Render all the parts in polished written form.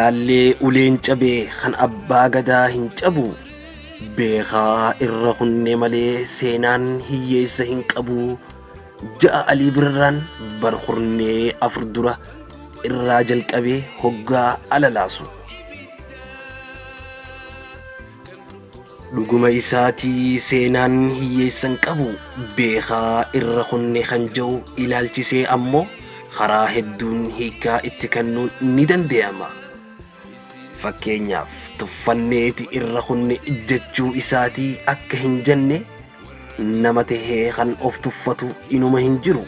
ilaallee uleen cabee kan abbaa gadaa hin cabu beekaa irra kunne malee seenaan hiyyeessa hin qabu ja'a Alii Birraan barkurnee afur dura irraa jalqabee hoggaa alalaasu dhuguma isaatii seenaan hiyyeessa hin qabu beekaa irra kunne kan jiru ilaalchisee ammoo karaa hedduun hiikaa itti kennuun ni danda'ama. Fakkeenyaaf tuffanneeti irra kunne jechuu isaatii akka hin jenne nama tahee kan of tuffatu inuma hin jiru.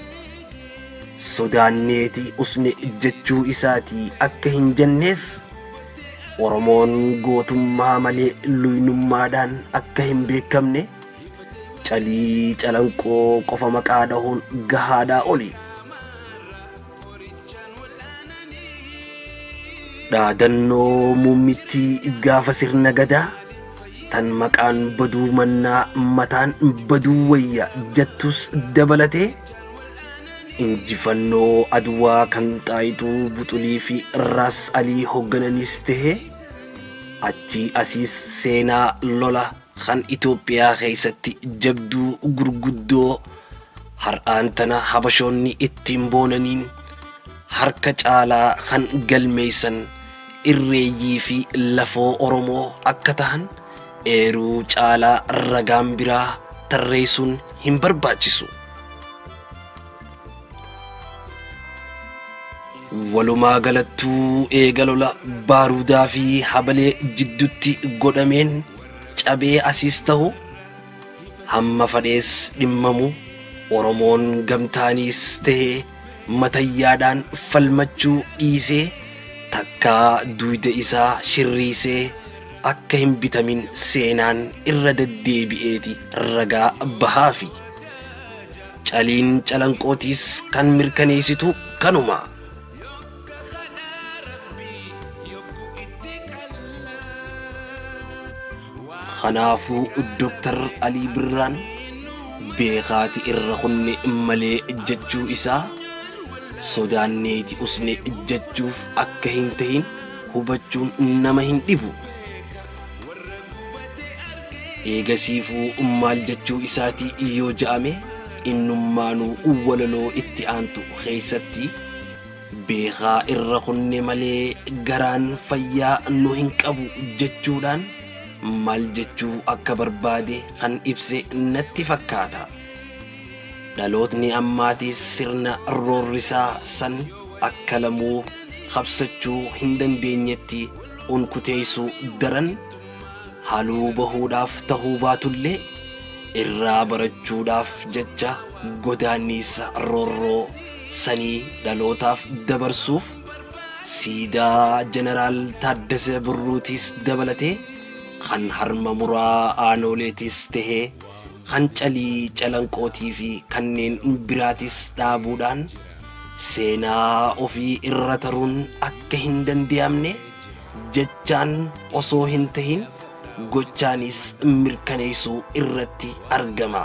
Sodaanneeti usne jechuu isaatii akka hin jennees Oromoon gootummaa malee luynummaadhaan akka hin beekamne calii calanqoo qofa maqaa dhahuun gahaadhaa oli. Dhaadannoo muummittii gaafa sirna gadaa tan maqaan baduu mannaa mataan baduu wayya jettus dabalatee injifannoo Adwaa kan Xaayituu Buxulii fi Raas Alii hooggananis tahee achii asiis seenaa lola kan Itoophiyaa keessatti jabduu gurguddoo har'aan tana habashoonni ittiin boonaniin harka caalaa kan galmeessan irreeyyii fi lafoo Oromoo akka tahan eeruu caalaa ragaan biraa tarreessuun hin barbaachisu. Walumaa galattuu eegalola baaruudaa fi habalee jidduutti godhameen cabee asiis ta'u hamma fadhees dhimmamu Oromoon gamtaaniis tahee matayyaadhaan falmachuu dhiisee takkaa duyda isaa shirriisee akka hin bitamin seenaan irra deddeebi'eeti ragaa bahaa fi caliin calanqootiis kan mirkaneessitu kanuma. Kanaafuu Dr. Alii Birraan beekaati irra kunne malee jechuu isaa sodaanneeti usne jechuuf akka hin tahin hubachuun nama hin dhibu. Eegasiifuu maal jechuu isaatii yoo ja'ame innummaanuu walaloo itti aantu keessatti beekaa irra kunne malee garaan fayyaa nu hin qabu jechuudhaan maal jechuu akka barbaade kan ibse natti fakkaata. Dhalootni ammaatis sirna roorrisaa san akka lamuu qabsachuu hin dandeenyetti unkuteessuu daran haluu bahuudhaaf tahuu baatullee irraa barachuudhaaf jecha godaannisa roorroo sanii dhalootaaf dabarsuuf siidaa Jeneraal Taaddasee Birruutis dabalatee kan harma muraa aanooleetis tahee kan calii calanqootii fi kanneen biraatis dhaabuudhaan seenaa ofii irra taruun akka hin danda'amne jechaan osoo hin tahin gochaanis mirkaneessuu irratti argama.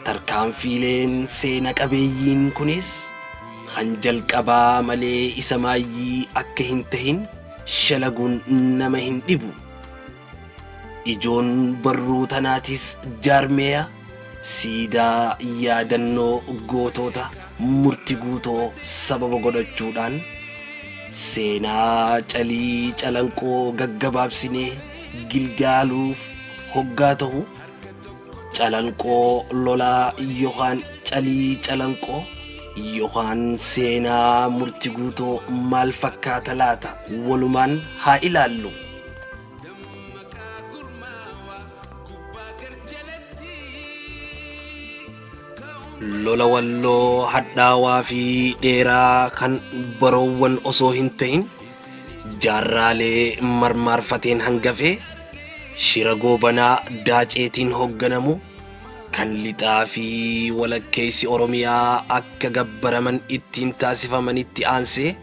Tarkaanfiileen seena qabeeyyiin kunis kan jalqabaa malee isa maayyii akka hin tahin shalaguun nama hin dhibu. Ijoon barruu tanaatis jaarmeeya siidaa yaadannoo gootota murtii guutoo sababa godhachuudhaan seenaa calii calanqoo gaggabaabsinee gilgaaluuf hoggaa ta'u calanqoo lolaa yookaan calii calanqoo yookaan seenaa murtii guutoo maal fakkaata laata walumaan haa ilaallu. Lola walloo hadhaawaa fi dheeraa kan baroowwan osoo hin ta'in jaarraalee marmaarfateen hangafe shira goobanaa daaceetiin hoogganamu kan lixaa fi walakkeessi Oromiyaa akka gabbaraman ittiin taasifamanitti aansee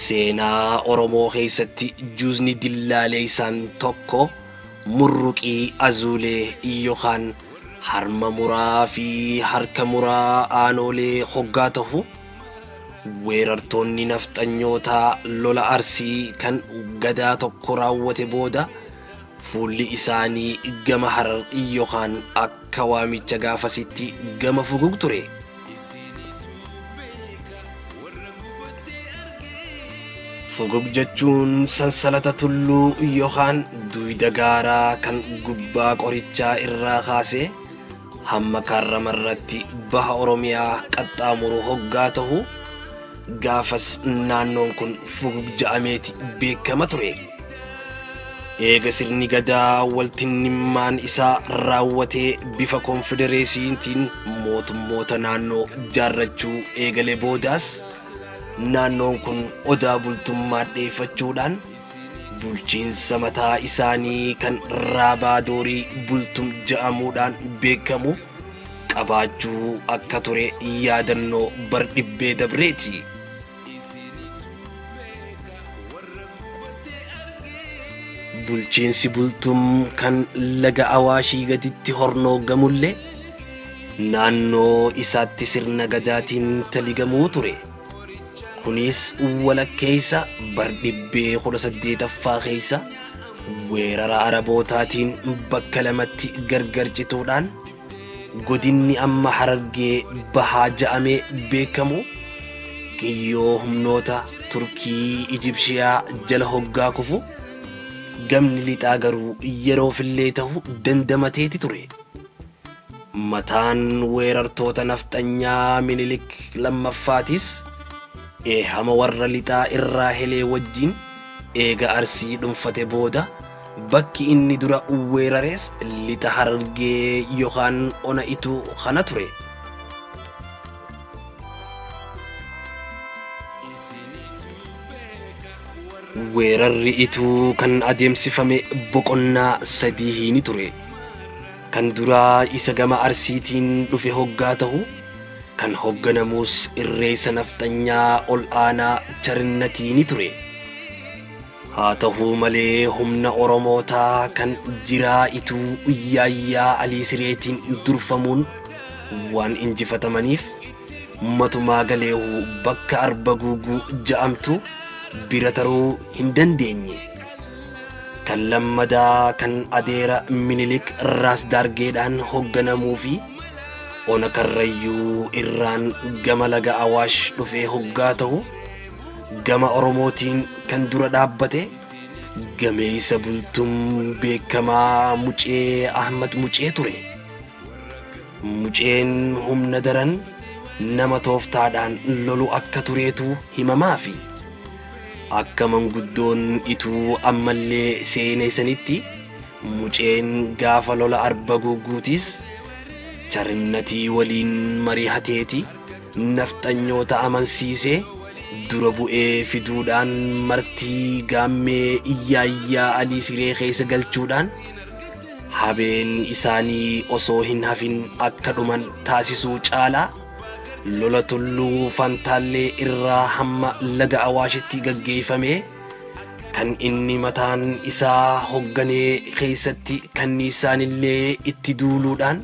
seenaa Oromoo keessatti juuzni dillaalee isaan tokko murruqii azuulee yookaan harma muraa fi harka muraa aanoolee hoggaa ta'u weerartoonni nafxanyootaa lola Arsii kan gadaa tokko raawwate booda fuulli isaanii gama Harar yookaan akka waamicha gaafasitti gama Fugug ture. Fugug jechuun sansalata tulluu yookaan duyda gaaraa kan gubbaa qorichaa irraa kaasee hamma Kaarramarratti baha Oromiyaa qaxxaamuru hoggaa ta'u gaafas naannoon kun Fugug ja'ameeti beekama ture. Eega sirni gadaa waltinnimmaan isaa raawwatee bifa konfedereesiitiin mootummoota naannoo jaarrachuu eegalee boodaas naannoon kun odaa bultummaa dheeffachuudhaan bulchiinsa mataa isaanii kan Raabaadorii bultum ja'amuudhaan beekamu qabaachuu akka ture yaadannoo bar dhibbee dabreeti. Bulchiinsi bultum kan laga Awaashii gaditti hornoogamullee naannoo isaatti sirna gadaatiin taligamuu ture. Kunis walakkeessa bar dhibbee 18ffaa keessa weerara Arabootaatiin bakka lamatti gargar cituudhaan godinni amma Harargee bahaa ja'amee beekamu kiyyoo humnoota Turkii Ijibshiyaa jala hoggaa kufu gamni lixaa garuu yeroofillee ta'u dandamateeti ture. Mataan weerartoota nafxanyaa Minilik lammaffaatis eehama warra lixaa irraa helee wajjin eega Arsii dhuunfate booda bakki inni dura weerares lixa Harargee yookaan ona Ituu kana ture. Weerarri Ituu kan adeemsifame boqonnaa 3 ni ture. Kan duraa isa gama Arsiitiin dhufe hoggaa ta'u kan hogganamus irreessa nafxanyaa ol aanaa Charinatii ni ture. Haa ta'uu malee humna Oromootaa kan jiraa Ituu Yaayyaa Alii Sireetiin durfamuun waan injifatamaniif matumaa galeehu bakka Arba Guuguu ja'amtu bira taruu hin dandeenye. Kan lammadaa kan adeera Minilik Raas Daargeedhaan hogganamuu fi ona Karrayyuu irraan gama laga Awaash dhufee hoggaa ta'u gama Oromootiin kan dura dhaabbate gameessa bultum beekamaa Mucee Ahmad Mucee ture. Muceen humna daran nama tooftaadhaan lolu akka tureetu himamaa fi akka manguddoon Ituu ammallee seeneessanitti Muceen gaafa lola Arba Guuguutis Charinatii waliin mari'ateeti nafxanyoota amansiisee dura bu'ee fiduudhaan martii gaammee Yaayyaa Alii Siree keessa galchuudhaan habeen isaanii osoo hin hafin akka dhuman taasisuu caalaa lola tulluu Fantaallee irraa hamma laga Awaashitti gaggeeffame kan inni mataan isaa hogganee keessatti kanniisaanillee itti duuluudhaan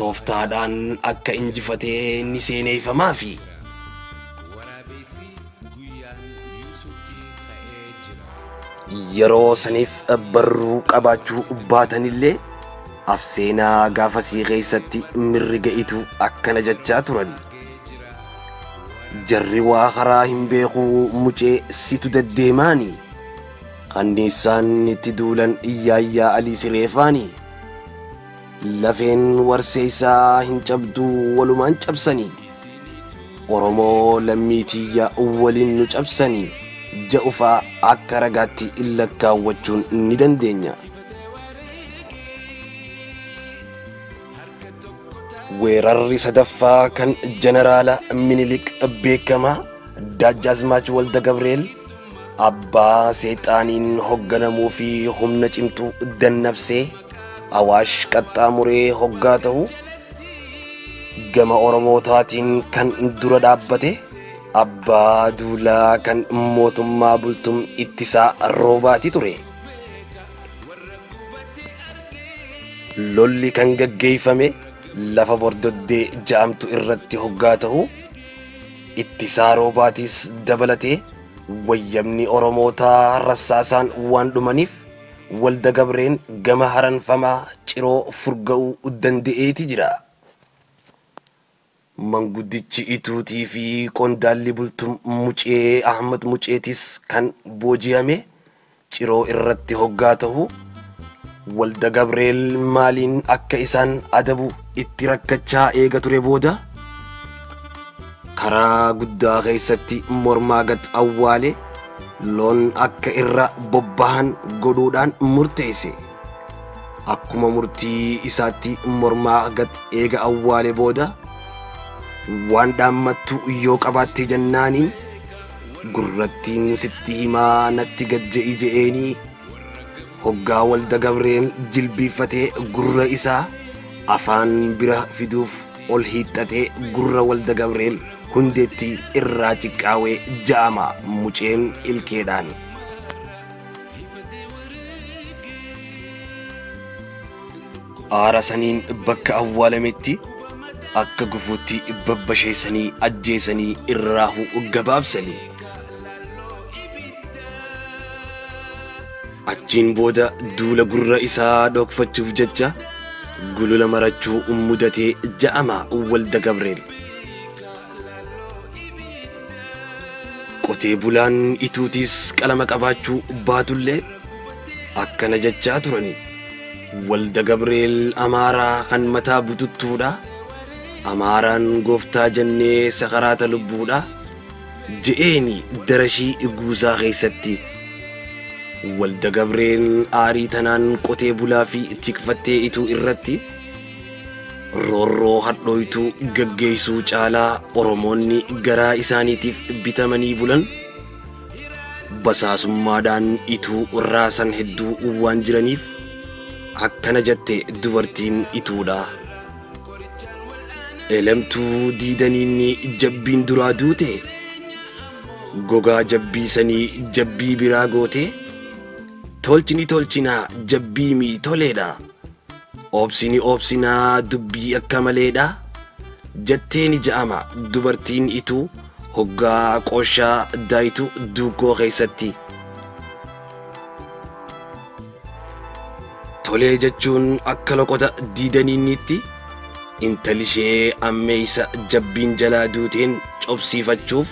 tooftaadhaan akka injifatee ni seeneeffamaa fi yeroo saniif barruu qabaachuu baatanillee afseenaa gaafasii keessatti mirga Ituu akkana jechaa turani. Jarri waa karaa hin beekuu Mucee situ deddeemaani kanniisaan itti duulan Yaayyaa Alii Sireefaani. Lafeen warsee isaa hin cabduu walumaan cabsanii Oromoo lammiitiyya waliin nu cabsanii ja'ufaa akka ragaatti lakkaawwachuun ni dandeenya. Weerarri sadaffaa kan jeneraala Minilik beekamaa Daajjaazmaach Walda Gabreel abbaa seexaaniin hogganamuu fi humna cimtuu dannabsee Awaash qaxxaamuree hoggaa ta'u gama Oromootaatiin kan dura dhaabbate abbaa duulaa kan mootummaa bultum ittisaa Roobaati ture. Lolli kan gaggeeffame lafa Bordoddee ja'amtu irratti hoggaa ta'u ittisaa roobaatis dabalatee wayyamni Oromootaa rassaasaan waan dhumaniif Walda Gabreen gama haranfamaa ciroo furga'uu danda'eeti jira. Manguddichi Ituutii fi qondaalli bultum Mucee Ahmad Muceetis kan booji'ame ciroo irratti hoggaa ta'u Walda Gabreel maaliin akka isaan adabu itti rakkachaa eega ture booda karaa guddaa keessatti mormaa gad awwaale loon akka irra bobbahan godhuudhaan murteesse. Akkuma murtii isaatti mormaa gad eega awwaale booda waan dhaammattu yoo qabaatte jennaaniin gurrattiin sitti himaa natti gajja'i je'eenii hoggaa Walda Gabreen jilbiiffatee gurra isaa afaan bira fiduuf ol hiixxatee gurra Walda Gabreel hundeetti irraa ciqqaawee ja'ama Muceen ilkeedhaan. Aara saniin bakka awwaalametti akka gufuutti babbasheessanii ajjeesanii irraahu gabaabsanii. Achiin booda duula gurra isaa dhokfachuuf jecha gulula marachuu mudatee ja'ama Walda Gabreel. Qotee bulaan Ituutis qalama qabaachuu baatullee akkana jechaa turani. Walda Gabreel Amaaraa kan mataa bututtuudha. Amaaraan gooftaa jennee sakaraata lubbuudha je'eeni darashii guusaa keessatti. Walda Gabreel aarii tanaan qotee bulaa fi tikfattee Ituu irratti roorroo hadhooytuu gaggeessuu caalaa Oromoonni garaa isaaniitiif bitamanii bulan basaasummaadhaan Ituu raasan hedduu waan jiraniif akkana jette dubartiin Ituudha. Elemtuu diidaniinni jabbiin duraa duute gogaa jabbiisanii jabbii biraa goote tolchini tolchinaa jabbii mii toleedha. Obsini obsinaa dubbii akka maleedha jetteeni ja'ama dubartiin Ituu hoggaa qooshaa daayitu duukoo keessatti. Tolee jechuun akka loqota diidaniinnitti intalishee ammeeysa jabbiin jalaa duuteen cobsiifachuuf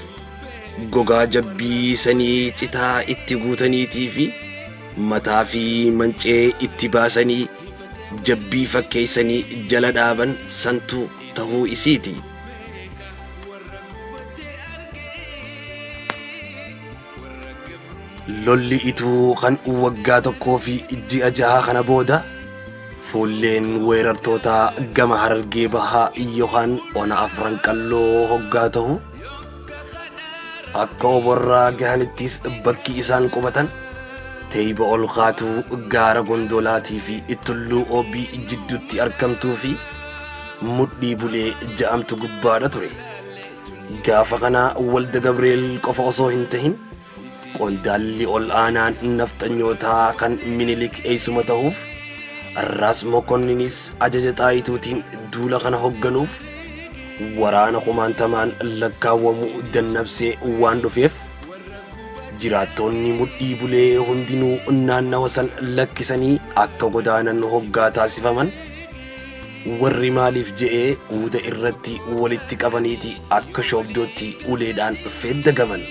gogaa jabbii sanii citaa itti guutaniitii fi mataa fi mancee itti baasanii jabbii fakkeessanii jala dhaaban santu ta'uu isiiti. Lolli Ituu kan waggaa tokkoo fi ji'a jaha kana booda fuulleen weerartootaa gama Harargee bahaa yookaan ona afran qalloo hoggaa ta'u akka oborraa gahanittis bakki isaan qubatan teeyba ol kaatuu gaara gondolaatii fi tulluu Oobii jidduutti argamtuu fi mudhii bulee ja'amtu gubbaadha ture. Gaafa kana Walda Gabreel qofa osoo hin tahin qondaalli ol aanaan nafxanyootaa kan Minilik eessuma ta'uuf Arraas Mokonninis ajaja Xaayituutiin duula kana hogganuuf waraana kumaantamaan lakkaawwamu dannabsee waan dhufeef jiraattonni mudhii bulee hundinuu naannawa san lakkisanii akka godaanan hoggaa taasifaman warri maaliif je'ee uuda irratti walitti qabaniiti akka shoobdootti uleedhaan feddagaman.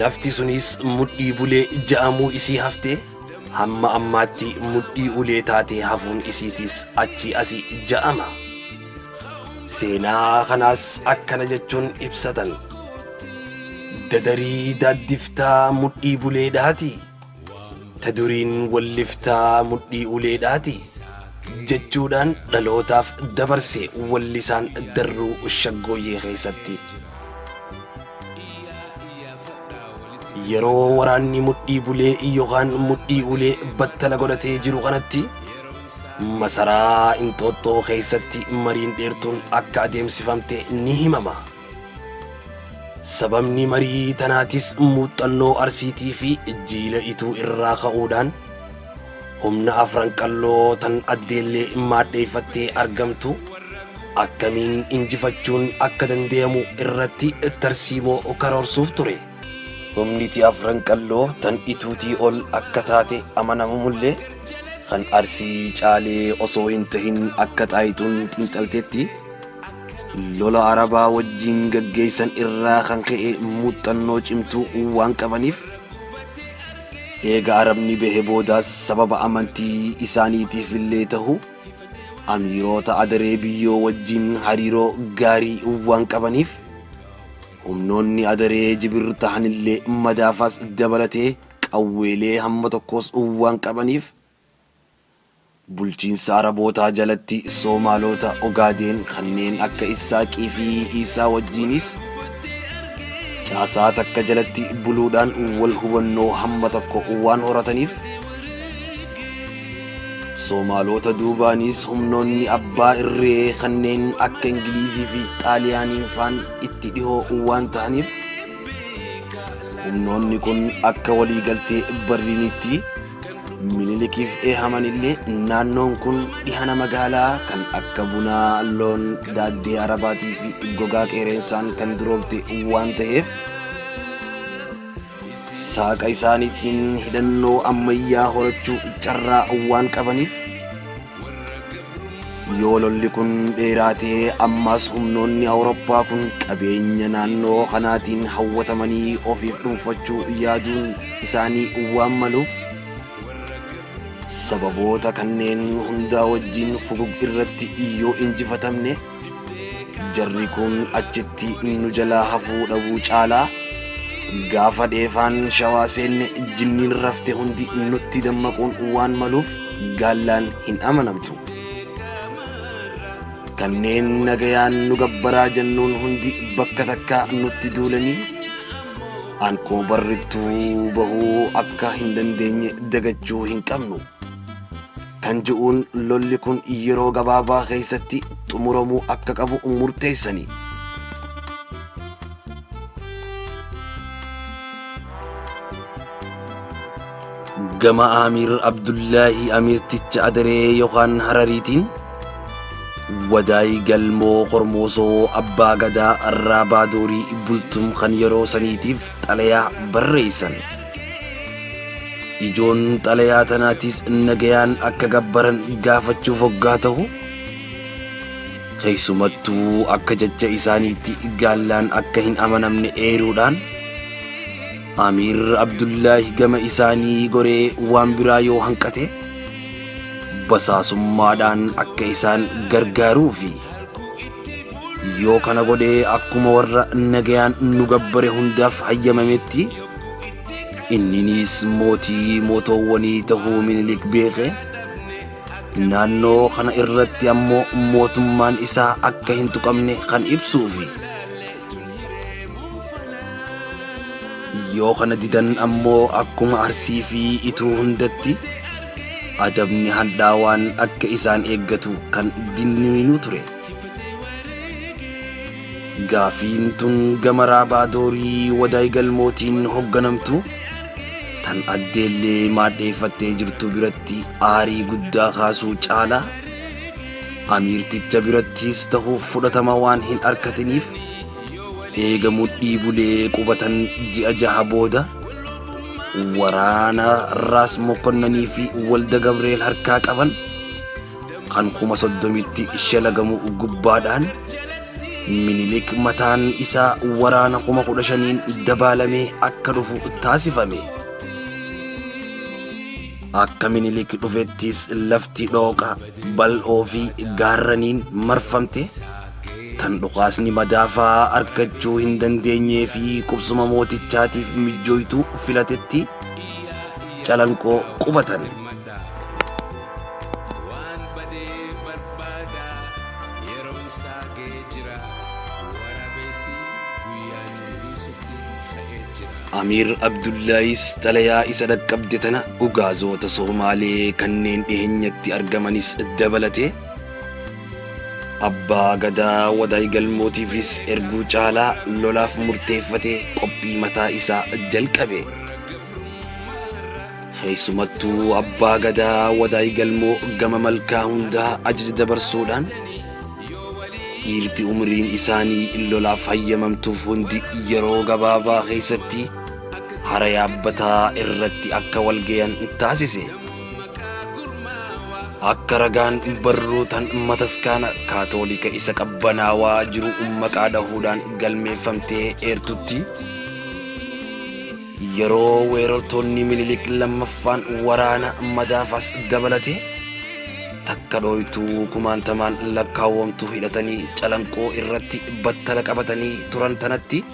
Lafti sunis mudhii bulee ja'amuu isii haftee hamma ammaatti mudhii ulee taatee hafuun isiitis achi asii ja'ama. Seenaa kanaas akkana jechuun ibsatan. Dadarii daaddiftaa mudhii buleedhaati. Taduriin walliftaa mudhii uleedhaati. Jechuudhaan dhalootaaf dabarse wallisaan darruu shaggooyyee keessatti. Yeroo waraanni mudhii bulee yookaan mudhii ulee battala godhatee jiru kanatti masaraa Inxooxxoo keessatti mariin dheertuun akka adeemsifamte ni himama. Sababni marii tanaatis muuxannoo Arsiitii fi jiila Ituu irraa ka'uudhaan humna afran qalloo tan addeellee maadheeffattee argamtu akkamiin injifachuun akka danda'amu irratti tarsiimoo karoorsuuf ture. Humniti afran qalloo tan ituutii ol akka taate amanamumullee kan Arsii caalee osoo hin tahin akka Xaayituun xiinxalteetti lola Arabaa wajjin gaggeessan irraa kan ka'e muuxannoo cimtuu waan qabaniif eega Arabni bahe boodaas sababa amantii isaaniitiif illee ta'u amiirota adaree biyyoo wajjin hariiroo gaarii waan qabaniif humnoonni adaree Jibir tahanillee madaafaas dabalatee qawweelee hamma tokkos waan qabaniif bulchiinsa Arabootaa jalatti Soomaalota Ogaadeen kanneen akka Isaaqii fi Isaa wajjinis caasaa takka jalatti buluudhaan wal hubannoo hamma tokko waan horataniif Soomaalota duubaanis humnoonni abbaa irree kanneen akka Ingilizii fi Xaaliyaaniin faan itti dhihoo waan ta'aniif humnoonni kun akka waliigaltee Barliinitti Minilikiif eehamanillee naannoon kun dhihana magaalaa kan akka bunaa, loon, daaddee Arabaatii fi gogaa qeereensaan kan duroomte waan ta'eef saaqa isaaniitiin hidhannoo ammayyaa horachuu carraa waan qabaniif yoo lolli kun dheeraatee ammas humnoonni Awurooppaa kun qabeenya naannoo kanaatiin hawwatamanii ofiif dhuunfachuu yaaduun isaanii waan maluuf sababoota kanneen hundaa wajjin fugug irratti yoo injifatamne jarri kun achitti nu jalaa hafuu dhabuu caalaa gaafa dheefaan shawaa seenne jinniin rafte hundi nutti dammaquun waan maluuf gaallaan hin amanamtu. Kanneen nagayaan nu gabbaraa jennuun hundi bakka takka nutti duulanii aankoo barrittuu bahuu akka hin dandeenye dagachuu hin qabnu. Kan je'uun lolli kun yeroo gabaabaa keessatti xumuramuu akka qabu murteessanii. Gama Amiir Abdullaahi Amiirticha Adaree yookaan Harariitiin wadaay galmoo Qormoosoo Abbaa Gadaa Arraabaa Doorii bultum kan yeroo saniitiif xalayaa barreessan. Ijoon xalayaa tanaatis nagayaan akka gabbaran gaafachuuf hoggaa ta'u keessumattuu akka jecha isaaniitti gaallaan akka hin amanamne eeruudhaan Amiir Abdullaahi gama isaanii goree waan biraa yoo hanqate basaasummaadhaan akka isaan gargaaruu fi yoo kana godhee akkuma warra nagayaan nu gabbare hundaaf hayyamametti inninis mootii mootoowwanii tahuu Minilik beeke naannoo kana irratti ammoo mootummaan isaa akka hin tuqamne kan ibsuufi yoo kana didan ammoo akkuma Arsii fi Ituu hundatti adabni handhaawaan akka isaan eeggatu kan dinniinuu ture. Gaafiin tun gama Raabaa Doorii wadaay galmootiin hoogganamtu tan addeellee maadheeffattee jirtu biratti aarii guddaa kaasuu caalaa amiirticha birattis ta'uu fudhatama waan hin argatiniif eega mudhii bulee qubatan ji'a 6 booda waraana Raas Mokonnanii fi Walda Gabreel harkaa qaban kan 30tti shalagamu gubbaadhaan Minilik mataan isaa waraana 15,000 dabaalamee akka dhufu taasifame. Akka Minilik dhufettis lafti dhooqa bal'oo fi gaarraniin marfamte tan dhukaasni madaafaa argachuu hin dandeenyee fi qubsuma mootichaatiif mijjooytuu filatetti calanqoo qubatan. Amiir Abdullaahis xalayaa isa dhaqqabde tana ugaazota Somaalee kanneen dhiheenyatti argamanis dabalate Abbaa Gadaa wadaay galmootiifis erguu caalaa lolaaf murteeffatee qophii mataa isaa jalqabe. Keessumattuu Abbaa Gadaa wadaay galmoo gama malkaa hundaa ajaja dabarsuudhaan dhiirti umriin isaanii lolaaf hayyamamtuuf hundi yeroo gabaabaa keessatti hara yaabbataa irratti akka walgayan taasise. Akka ragaan barruutan mataskaana kaatoolika isa qabbanaawaa jiru maqaa dhahuudhaan galmeeffamtee eertutti, yeroo weerartoonni Minilik lammaffaan waraana Madaafas dabalate takka dhooytuu kumaantamaan lakkaawwamtu hidhatanii Calanqoo irratti battala qabatanii turan tanatti,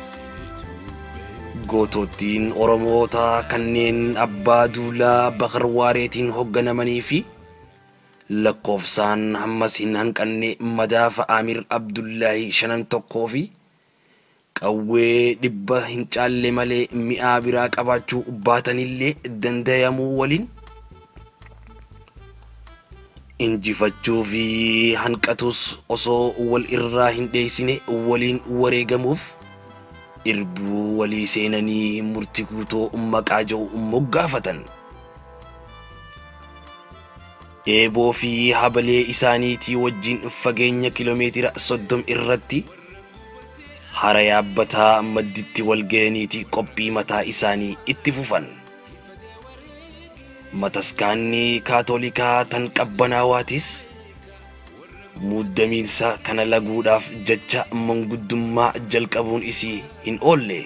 gootottiin Oromoota kanneen abbaa duulaa Bakar Waareetiin hoogganamanii fi lakkoofsaan hammas hin hanqanne Madaafa Amir Abdullaahi 51 fi qawwee 100 hin caalle malee mi'aa biraa qabaachuu baatanillee dandayamuu waliin injifachuu fi hanqatus osoo wal irraa hin dheeysine waliin wareegamuuf irbuu walii seenanii murtii guutoo maqaa jedhu moggaafatan. Eeboo fi habalee isaaniitii wajjin fageenya kiiloomeetira 30 irratti hara yaabbataa madditti walga'aniitii qophii mataa isaanii itti fufan. Mataskaanni kaatoolikaa tan qabbanaawaatis muddamiinsa kana laguudhaaf jecha manguddummaa jalqabuun isii hin oolle.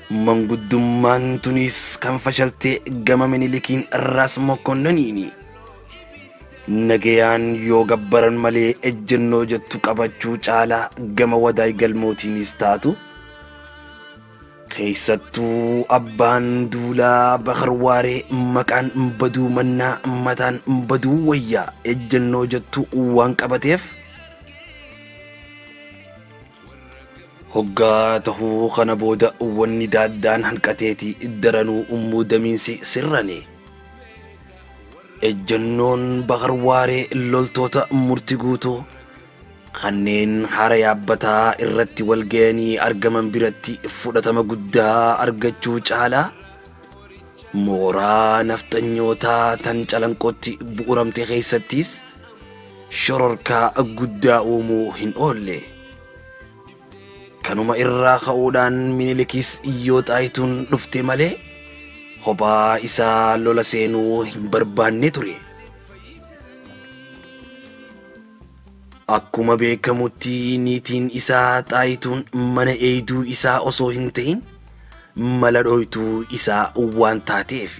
Manguddummaan tunis kan fashaltee gama Minilikiin Ras Mokkonnaniini. Nagayaan yoo gabbaran malee ejjennoo jettu qabachuu caalaa gama Wadaay Galmootiinis taatu, keessattuu abbaan duulaa Bakar Waaree maqaan baduu mannaa mataan baduu wayyaa ejjennoo jettu waan qabateef, hoggaa tahuu kana booda wanni daaddaan hanqateeti daranuu muudamiinsi sirrane. Ejjennoon Bakar Waaree loltoota murtii guutoo kanneen hara yaabbataa irratti walga'anii argaman biratti fudhatama guddaa argachuu caalaa mooraa nafxanyootaa tan Calanqootti bu'uuramte keessattis shororkaa guddaa uumuu hin oolle. Kanuma irraa ka'uudhaan Minilikis yoo Xaayituun dhufte malee kophaa isaa lola seenuu hin barbaanne ture. Akkuma beekamutti niitiin isaa Xaayituun mana eeyduu isaa osoo hin ta'in mala dhooytuu isaa waan taateef,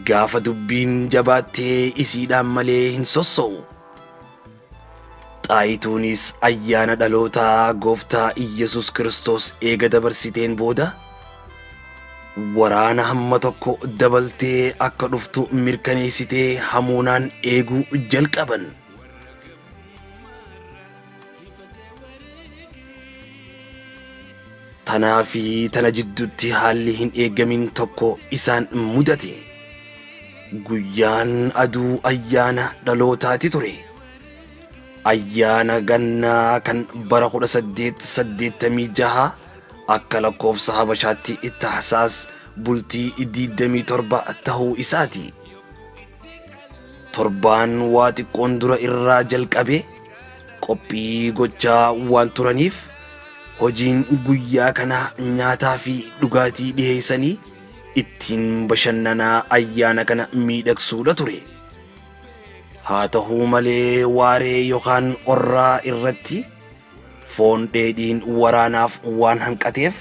gaafa dubbiin jabaattee isiidhaan malee hin sosso'u. Xaayituunis ayyaana dhalootaa gooftaa Iyyasuus Kiristoos eega dabarsiteen booda waraana hamma tokko dabaltee akka dhuftu mirkaneessitee hamuunaan eeguu jalqaban. Tanaa fi tana jidduutti haalli hin eegamin tokko isaan mudate. Guyyaan aduu ayyaana dhalootaati ture. Ayyaana gannaa kan bara 1886 akka lakkoofsa Habashaatti Taahsaas bultii 27 tahuu isaati. Torbaan waa xiqqoon dura irraa jalqabe qophii gochaa waan turaniif hojiin guyyaa kana nyaataa fi dhugaatii dhiheessanii ittiin bashannanaa ayyaana kana miidhagsuudha ture. Haa ta'uu malee waaree yookaan orraa irratti foon dheedhiin waraanaaf waan hanqateef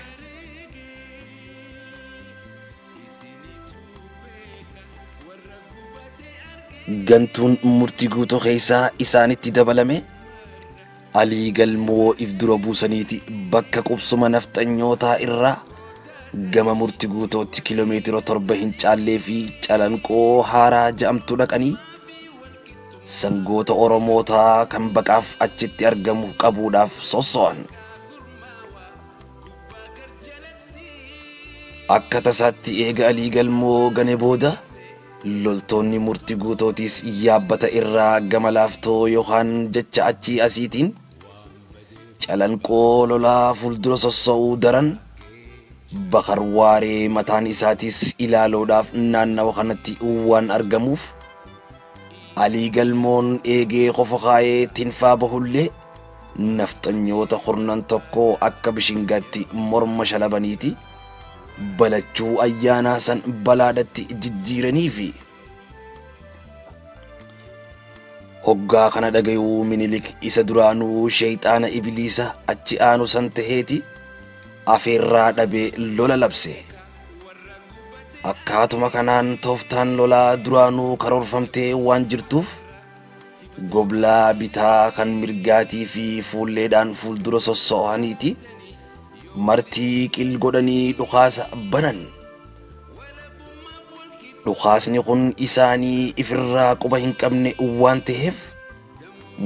gantuun murtii guutoo keessaa isaanitti dabalame Alii Galmoo if dura buusaniiti bakka qubsuma nafxanyootaa irraa gama murtii guutootti kiiloomeetira 7 hin caallee fi Calanqoo haaraa ja'amtu dhaqanii sangoota Oromootaa kan baqaaf achitti argamu qabuudhaaf sosso'an. Akka tasaatti eega Alii Galmoo gane booda loltoonni murtii guutootis yaabbata irraa gama laaftoo yookaan jecha achii asiitiin Calanqoo lolaa fuuldura sosso'uu daran Bakar waaree mataan isaatis ilaaloodhaaf naannawa kanatti waan argamuuf Alii Galmoon eegee qofa kaayee tinfaa bahullee nafxanyoota kurnan tokko akka bishingaatti morma shalabaniiti balachuu ayyaanaa san balaadhatti jijjiiranii fi hoggaa kana dhagayuu Minilik isa duraanuu sheeyxaana ibliisa achi aanu san taheeti afeerraa dhabee lola labse. Akkaatuma kanaan tooftaan lolaa duraanuu karoorfamtee waan jirtuuf goblaa bitaa kan mirgaatii fi fuulleedhaan fuuldura sosso'aniiti martii qil godhanii dhukaasa banan. Dhukaasni kun isaanii ifirraa quba hin qabne waan ta'eef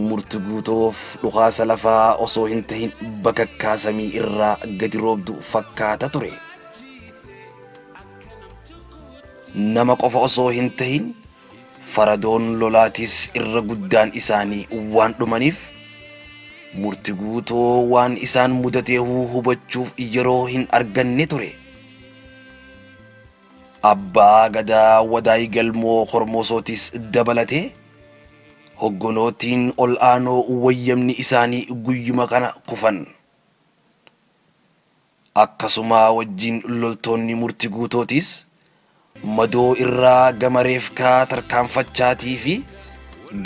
murti guutoof dhukaasa lafaa osoo hin tahin bakakkaa samii irraa gadi roobdu fakkaata ture. Nama qofa osoo hin tahin faradoon lolaatis irra guddaan isaanii waan dhumaniif murti guutoo waan isaan mudatee hubachuuf yeroo hin arganne ture. Abbaa Gadaa Wadaay Galmoo Hormosootis dabalatee hoggonootiin ol aanoo wayyamni isaanii guyyuma kana kufan. Akkasuma wajjin loltoonni murti guutootis madoo irraa gama reefkaa tarkaanfachaatii fi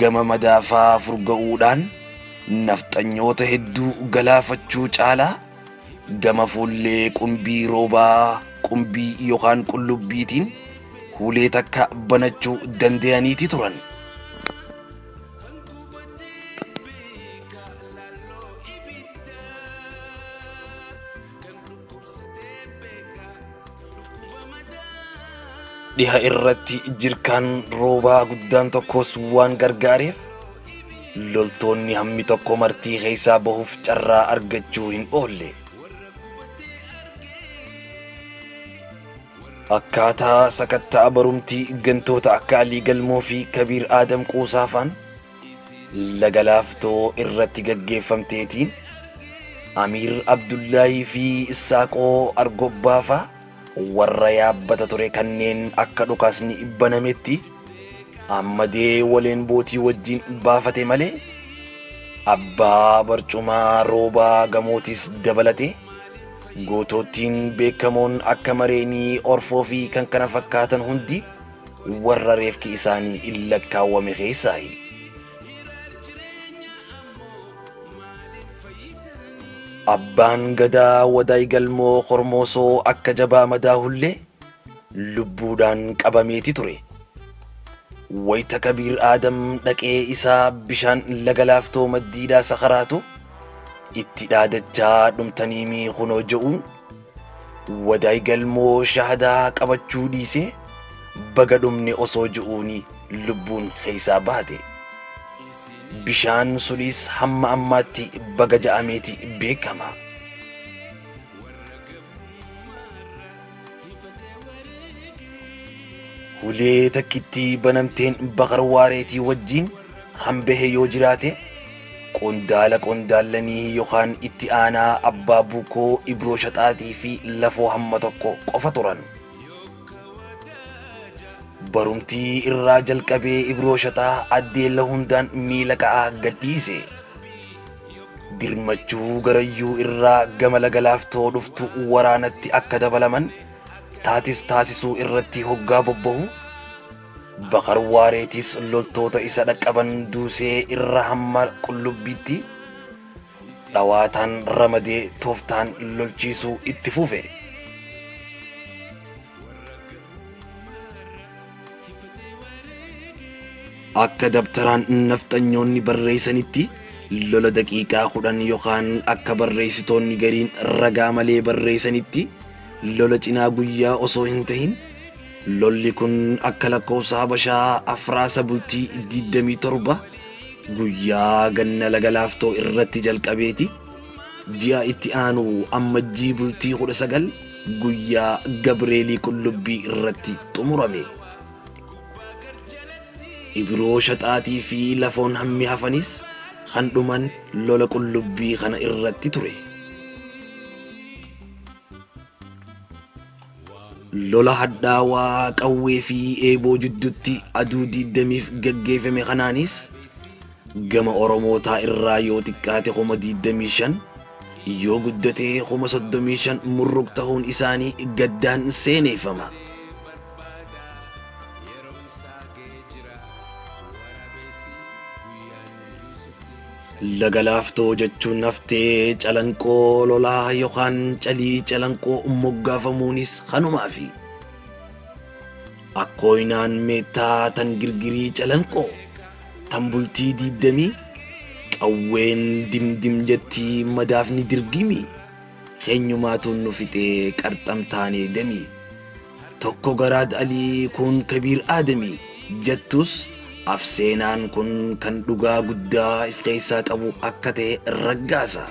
gama madaafaa furga'uudhaan nafxanyoota hedduu galaafachuu caalaa gama fuullee qumbii roobaa qumbii yookaan qullubbiitiin hulee takka banachuu danda'aniiti turan. Dhiha irratti jirkaan roobaa guddaan tokkos waan gargaareef loltoonni hammi tokko martii keessaa bahuuf carraa argachuu hin oolle. Akkaataa sakattaa barumtii gantoota akka Alii Galmoo fi Kabiir Aadam Quusaafaan laga laaftoo irratti gaggeeffamteetiin Amiir Abdullaahii fi Isaaqoo Argobbaafaa warra yaabbata ture kanneen akka dhukaasni banametti ammadee waleen bootii wajjin baafate malee abbaa barcumaa roobaa gamootis dabalate gootottiin beekamoon akka Mareenii Orfoo fi kan kana fakkaatan hundi warra reefki isaanii illakkaawwame keessaayi. Abbaan Gadaa Wadaay Galmoo Hormosoo akka jabaa madaahullee lubbuudhaan qabameeti ture. Wayita Kabiir Aadam dhaqee isaa bishaan laga laaftoo maddiidhaa sakaraatu itti dhaadachaa dhumtaniimii kunoo je'uun Wadaay Galmoo shahadaa qabachuu dhiisee baga dhumne osoo je'uuni lubbuun keessaa baate. Bishaan sunis hamma ammaatti baga ja'ameeti beekama. Hulee takkitti banamteen bakar waareetii wajjin hambahe yoo jiraate qondaala qondaallanii yookaan itti aanaa abbaa buukoo Ibroo Shaxaatii fi lafoo hamma tokko qofa turan. Barumtii irraa jalqabee Ibroo Shaxaa addeella hundaan miila ka'aa gadhiise. Dirmachuu garayyuu irraa gama laga laaftoo dhuftu waraanatti akka dabalaman taasisuu irratti hoggaa bobbahu. Bakar waareetis loltoota isa dhaqqaban duusee irra hamma qullubbiitti dhawaataan ramadee tooftaan lolchiisuu itti fufe. Akka dabtaraan nafxanyoonni barreessanitti lola daqiiqaa 10 yookaan akka barreessitoonni gariin ragaa malee barreessanitti lola cinaa guyyaa osoo hin tahin lolli kun akka lakkoofsa Habashaa afraasa bultii 27 guyyaa ganna laga laaftoo irratti jalqabeeti ji'a itti aanu ammajjii bultii 19 guyyaa Gabreelii qullubbii irratti xumurame. Ibroo Shaxaatii fi lafoon hammi hafanis kan dhuman lola qullubbii kana irratti ture. lola hadhaawaa qawwee fi eeboo jidduutti aduu 20f gaggeeffame kanaanis gama oromootaa irraa yoo xiqqaate 25 yoo guddate 35 murruq ta'uun isaanii gaddaan seeneeffama. laga laaftoo jechuun naftee calanqoo lolaa yookaan calii calanqoo moggaafamuunis kanumaafi akkooyinaan meettaa tan girgirii calanqoo tan bultii 20 qawween dimdim jettii madaafni dirgimi keenyumaatuun nu fixee qarxamtaanee damii tokko garaad alii kun kabiir aadamii jettus afseenaan kun kan dhugaa guddaa if keessaa qabu akka ta'e raggaasa.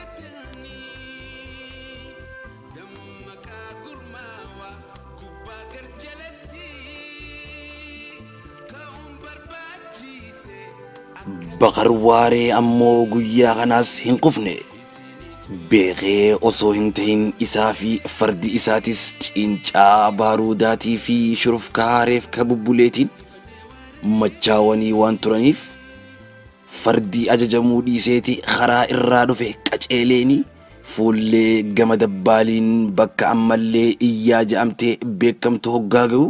Bakar waaree ammoo guyyaa kanaas hin qufne beekee osoo hin ta'in isaa fi fardi isaatis cincaa baaruudaatii fi shurufkaa reefka bubbuleetiin machaawanii waan turaniif fardi ajajamuu dhiiseeti karaa irraa dhufe qaceeleeni fuullee gama dabbaaliin bakka ammallee iyyaa ja'amtee beekamtu hoggaa ga'u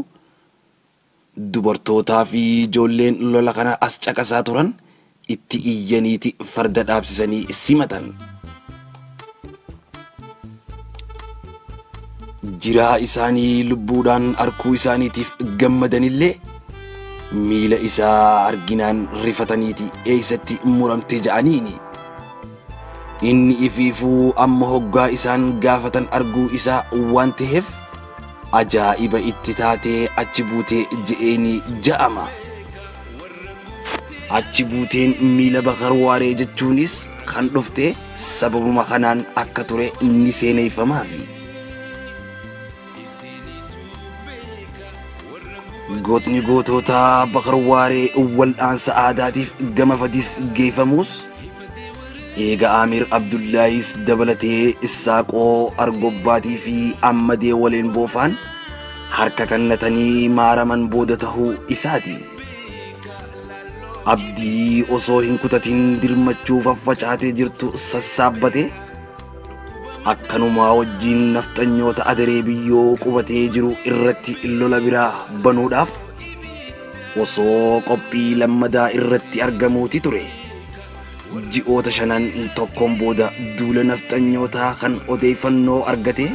dubartootaa fi ijoolleen lola kana as caqasaa turan itti iyyaniiti farda dhaabsisanii simatan. jiraa isaanii lubbuudhaan arkuu isaaniitiif gammadanillee miila isaa arginaan rifataniiti eessatti muramte ja'aniini inni ifiifuu amma hoggaa isaan gaafatan arguu isaa waan ta'eef ajaa'iba itti taatee achi buutee je'eeni ja'ama. achi buuteen miila Bakar waaree jechuunis kan dhufte sababuma kanaan akka ture ni seeneeffamaafi. gootni gootota Bakar waaree wal'aansa aadaatiif gama fadis geeffamus eega Amir Abdullaahis dabalatee Isaaqoo Argobbaatii fi Ammadee waleen boofaan harka kannatanii maaraman booda tahuu isaati. abdii osoo hin kutatin dirmachuu faffacaatee jirtu sassaabbate akkanumaa wajjiin nafxanyoota adaree biyyoo qubatee jiru irratti lola biraa banuudhaaf osoo qophii lammadaa irratti argamuuti ture. ji'oota 5 tokkoon booda duula nafxanyootaa kan odeeffannoo argate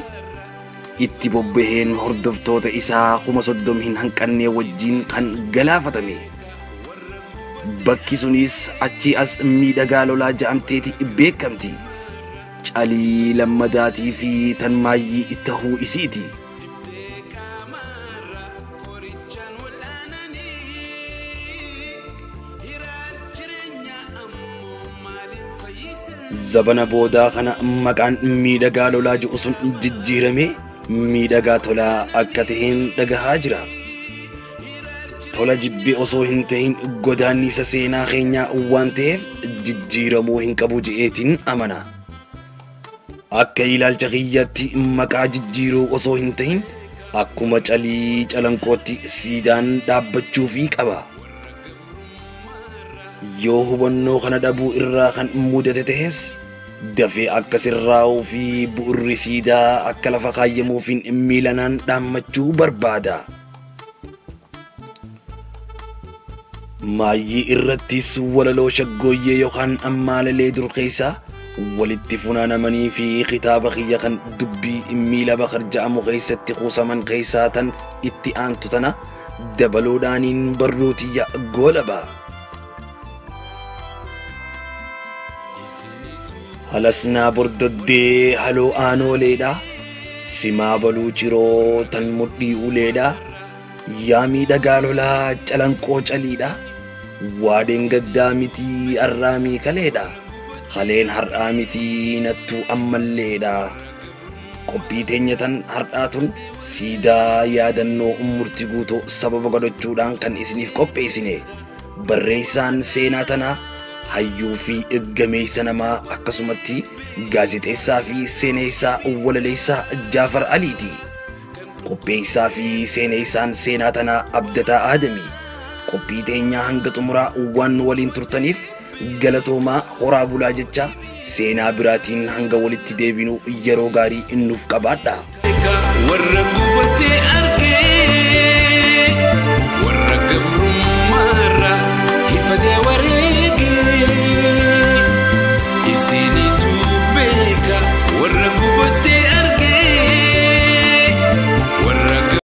itti bobbaheen hordoftoota isaa 30 hin hanqannee wajjiin kan galaafatame. bakki sunis achi as miidhagaa lolaa ja'amteeti beekamti. calii lammadaatii fi tan maayyii tahuu isiiti. zabana boodaa kana maqaan miidhagaa lolaa ji'u sun jijjiirame miidhagaa tolaa akka ta'een dhagahaa jira. tola jibbe osoo hin ta'in godaannisa seenaa keenyaa waan ta'eef jijjiiramuu hin qabu je'eetiin amana. akka ilaalcha kiyyaatti maqaa jijjiiruu osoo hin ta'in akkuma calii calanqootti siidaan dhaabbachuufii qaba. yoo hubannoo kana dhabuu irraa kan mudate ta'es dafee akka sirraa'uu fi bu'urri siidaa akka lafa kaayyamuufiin miilanaan dhaammachuu barbaada. maayyii irrattis walaloo shaggooyyee yookaan ammaalalee dur keessaa walitti funaanamanii fi kitaaba kiyya kan dubbii miila Bakar ja'amu keessatti kuusaman keessaa tan itti aantu tana dabaluudhaaniin barruutiyya goolaba. halasnaa bordoddee haloo aanooleedha simaa baluu ciroo tan mudhii uleedha yaa miidhagaa lolaa calanqoo caliidha waadeen gaddaa mitii arraamii kaleedha haleen har'aa mitii nattuu ammalleedha. qophii teenyatan har'aatun siidaa yaadannoo murtii guutuu sababa godhachuudhaan kan isiniif qopheessine. barreessaan seenaa tanaa hayyuu fi gameessa namaa akkasumatti gaazexeessaa fi seenessaa walaleessaa Jaafar Aliiti. qopheessaa fi seeneessaan seenaa tanaa Abdataa Aadamii. Qophii teenyaa hanga xumuraa waan waliin turtaniif galatoomaa horaa bulaa jecha seenaa biraatiin hanga walitti deebinu yeroo gaarii nuuf qabaadha.